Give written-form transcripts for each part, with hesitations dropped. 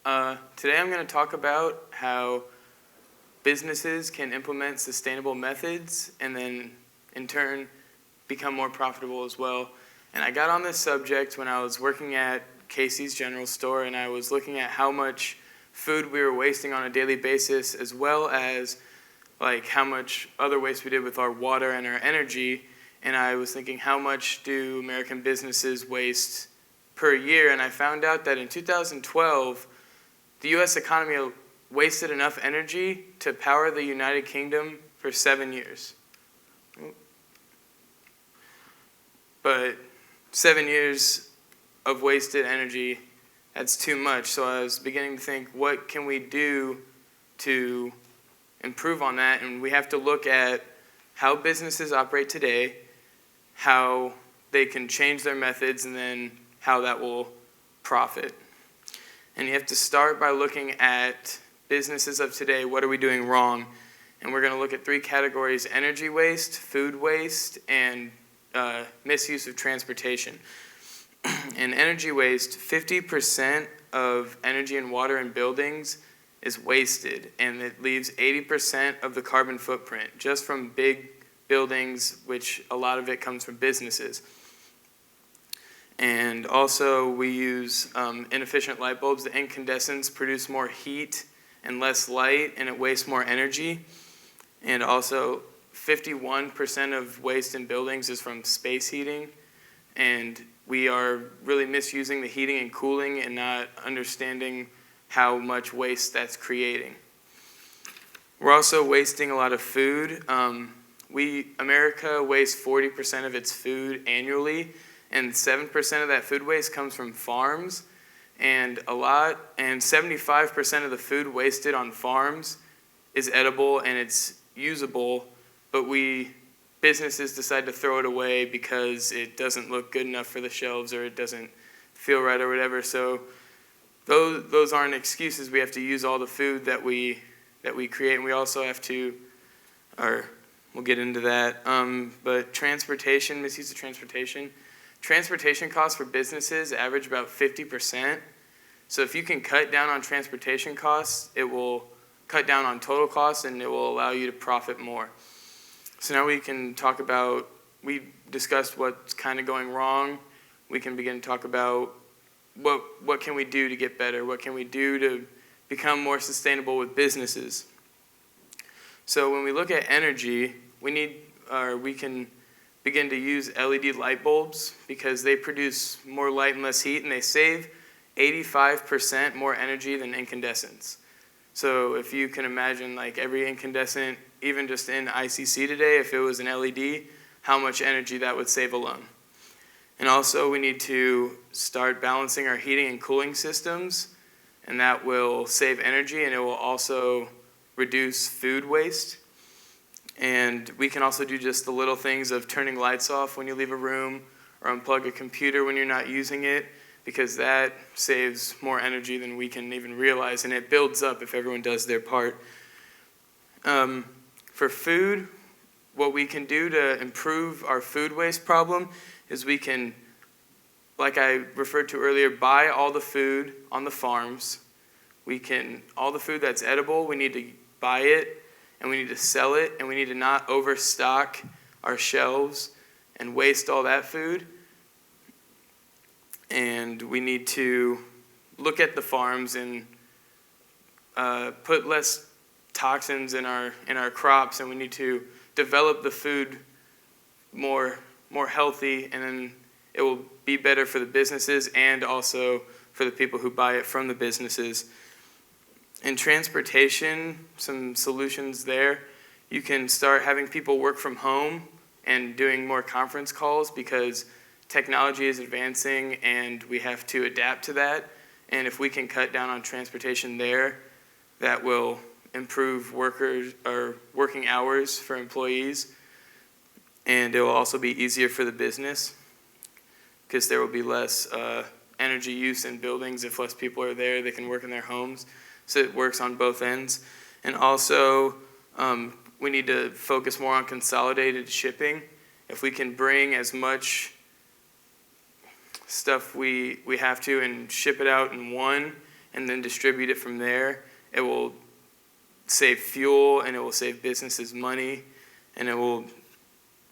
Today I'm going to talk about how businesses can implement sustainable methods and then in turn become more profitable as well. And I got on this subject when I was working at Casey's General Store, and I was looking at how much food we were wasting on a daily basis, as well as like how much other waste we did with our water and our energy. And I was thinking, how much do American businesses waste per year? And I found out that in 2012, the U.S. economy wasted enough energy to power the United Kingdom for 7 years. But 7 years of wasted energy, that's too much. So I was beginning to think, what can we do to improve on that? And we have to look at how businesses operate today, how they can change their methods, and then how that will profit. And you have to start by looking at businesses of today. What are we doing wrong? And we're going to look at 3 categories: energy waste, food waste, and misuse of transportation. In energy waste, 50% of energy and water in buildings is wasted, and it leaves 80% of the carbon footprint just from big buildings, which a lot of it comes from businesses. And also we use inefficient light bulbs. The incandescents produce more heat and less light, and it wastes more energy. And also 51% of waste in buildings is from space heating, and we are really misusing the heating and cooling and not understanding how much waste that's creating. We're also wasting a lot of food. America wastes 40% of its food annually, and 7% of that food waste comes from farms, and 75% of the food wasted on farms is edible and it's usable, but businesses decide to throw it away because it doesn't look good enough for the shelves or it doesn't feel right or whatever. So those aren't excuses. We have to use all the food that we create, and we also have to, or we'll get into that. But transportation, misuse of transportation. Transportation costs for businesses average about 50%. So if you can cut down on transportation costs, it will cut down on total costs, and it will allow you to profit more. So now we can talk about, we discussed what's kind of going wrong. We can begin to talk about what can we do to get better? What can we do to become more sustainable with businesses? So when we look at energy, we can begin to use LED light bulbs because they produce more light and less heat, and they save 85% more energy than incandescents. So if you can imagine, like, every incandescent, even just in ICC today, if it was an LED, how much energy that would save alone. And also we need to start balancing our heating and cooling systems, and that will save energy, and it will also reduce food waste. And we can also do just the little things of turning lights off when you leave a room, or unplug a computer when you're not using it, because that saves more energy than we can even realize, and it builds up if everyone does their part. For food, what we can do to improve our food waste problem is we can, like I referred to earlier, buy all the food on the farms. All the food that's edible, we need to buy it, and we need to sell it, and we need to not overstock our shelves and waste all that food. And we need to look at the farms and put less toxins in our crops, and we need to develop the food more healthy, and then it will be better for the businesses and also for the people who buy it from the businesses. In transportation, some solutions there. You can start having people work from home and doing more conference calls because technology is advancing and we have to adapt to that. And if we can cut down on transportation there, that will improve working hours for employees, and it will also be easier for the business because there will be less energy use in buildings. If less people are there, they can work in their homes. So it works on both ends. And also, we need to focus more on consolidated shipping. If we can bring as much stuff we have to and ship it out in one, and then distribute it from there, it will save fuel and it will save businesses money, and it will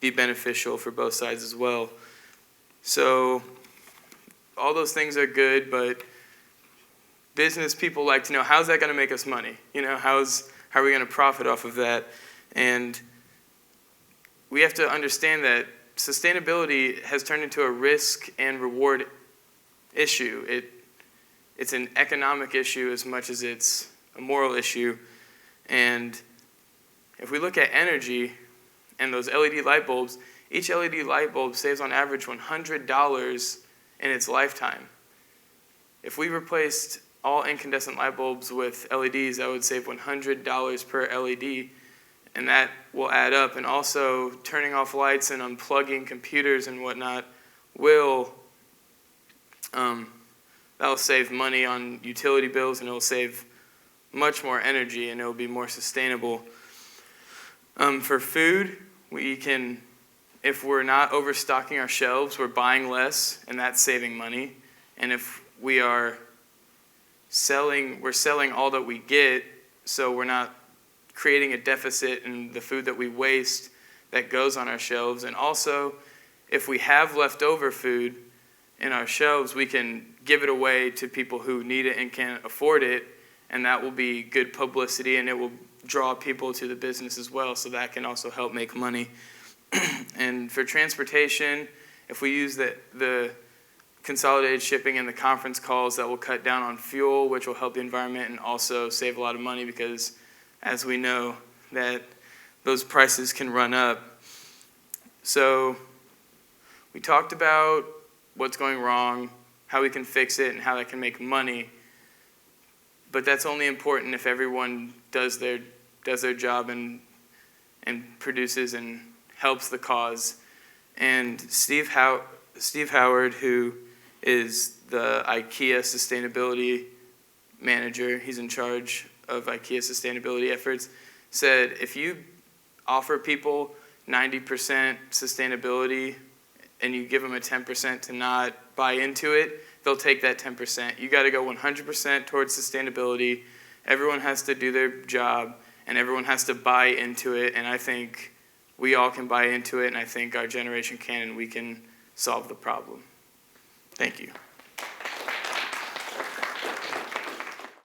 be beneficial for both sides as well. So all those things are good, but business people like to know, how's that going to make us money? How are we going to profit off of that? And we have to understand that sustainability has turned into a risk and reward issue. It's an economic issue as much as it's a moral issue. And if we look at energy and those LED light bulbs, each LED light bulb saves on average $100 in its lifetime. If we replaced all incandescent light bulbs with LEDs, that would save $100 per LED, and that will add up. And also, turning off lights and unplugging computers and whatnot will that'll save money on utility bills, and it'll save much more energy, and it'll be more sustainable. For food, we can, if we're not overstocking our shelves, we're buying less, and that's saving money. And if we're selling all that we get, so we're not creating a deficit in the food that we waste that goes on our shelves. And also, if we have leftover food in our shelves, we can give it away to people who need it and can't afford it, and that will be good publicity, and it will draw people to the business as well, so that can also help make money. And for transportation, if we use the consolidated shipping and the conference calls, that will cut down on fuel, which will help the environment and also save a lot of money, because as we know that those prices can run up. So we talked about what's going wrong, how we can fix it, and how that can make money. But that's only important if everyone does their job and produces and helps the cause. And Steve Howard, who is the IKEA sustainability manager, he's in charge of IKEA sustainability efforts, said if you offer people 90% sustainability and you give them a 10% to not buy into it, they'll take that 10%. You got to go 100% towards sustainability. Everyone has to do their job, and everyone has to buy into it. And I think we all can buy into it, and I think our generation can, and we can solve the problem. Thank you.